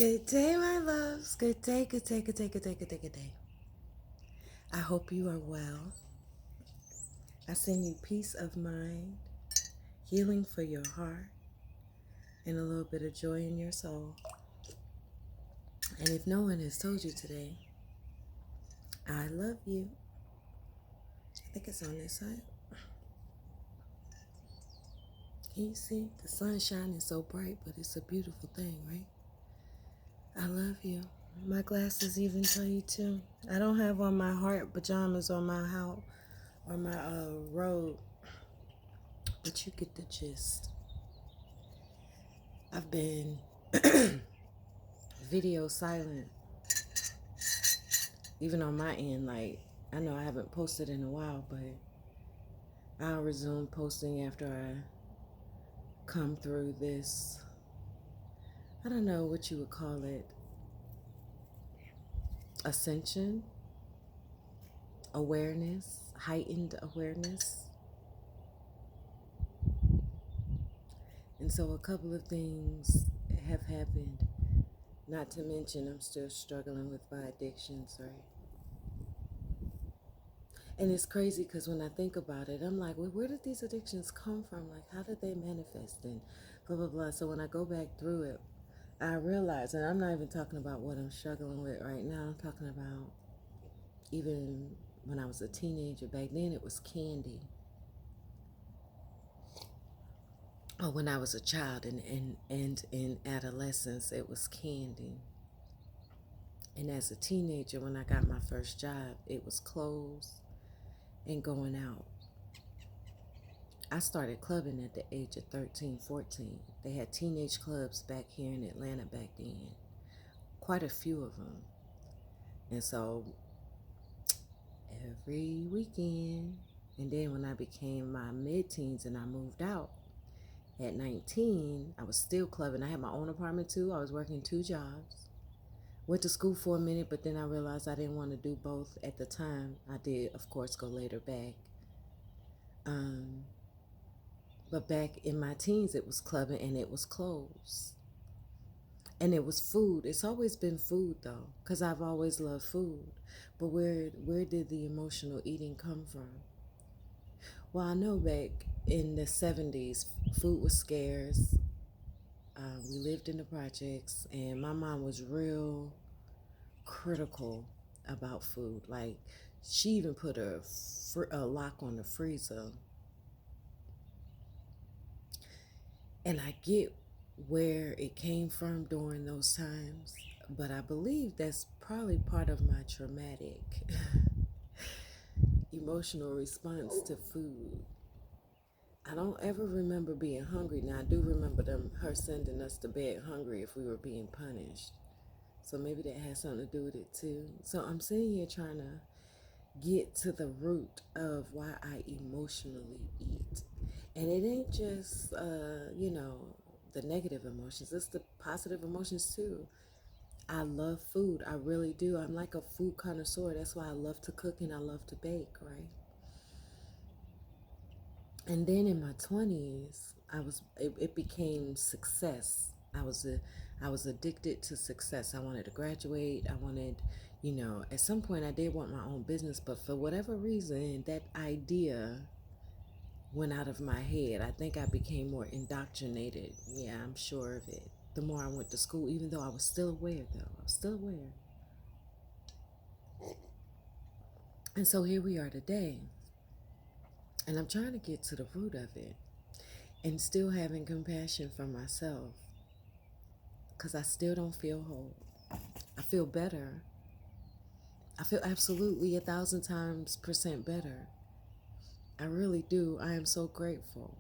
Good day, my loves. Good day, good day, good day, good day, good day, good day. I hope you are well. I send you peace of mind, healing for your heart, and a little bit of joy in your soul. And if no one has told you today, I love you. I think it's on this side. Can you see? The sun shining so bright, but it's a beautiful thing, right? I love you. My glasses even tell you too. I don't have on my heart pajamas on my house or my robe, but you get the gist. I've been video silent, even on my end. Like, I know I haven't posted in a while, but I'll resume posting after I come through this, I don't know what you would call it, ascension, awareness, heightened awareness. And so a couple of things have happened. Not to mention, I'm still struggling with my addictions, right? And it's crazy because when I think about it, I'm like, well, where did these addictions come from? Like, how did they manifest and blah, blah, blah. So when I go back through it, I realize, and I'm not even talking about what I'm struggling with right now. I'm talking about even when I was a teenager. Back then, it was candy. Or when I was a child and in adolescence, it was candy. And as a teenager, when I got my first job, it was clothes and going out. I started clubbing at the age of 13, 14. They had teenage clubs back here in Atlanta back then, quite a few of them. And so every weekend, and then when I became my mid-teens and I moved out at 19, I was still clubbing. I had my own apartment too. I was working 2 jobs. Went to school for a minute, but then I realized I didn't want to do both at the time. I did, of course, go later back. But back in my teens, it was clubbing and it was clothes. And it was food. It's always been food though, because I've always loved food. But where did the emotional eating come from? Well, I know back in the 70s, food was scarce. We lived in the projects, and my mom was real critical about food. Like, she even put a lock on the freezer. And I get where it came from during those times, but I believe that's probably part of my traumatic emotional response to food. I don't ever remember being hungry. Now I do remember her sending us to bed hungry if we were being punished. So maybe that has something to do with it too. So I'm sitting here trying to get to the root of why I emotionally eat. And it ain't just, the negative emotions, it's the positive emotions too. I love food. I really do. I'm like a food connoisseur. That's why I love to cook and I love to bake, right? And then in my 20s, it became success. I was addicted to success. I wanted to graduate. I wanted, at some point I did want my own business, but for whatever reason, that idea went out of my head. I think I became more indoctrinated. Yeah, I'm sure of it. The more I went to school, even though I was still aware, though. I was still aware. And so here we are today. And I'm trying to get to the root of it and still having compassion for myself because I still don't feel whole. I feel better. I feel absolutely 1,000 times percent better. I really do. I am so grateful.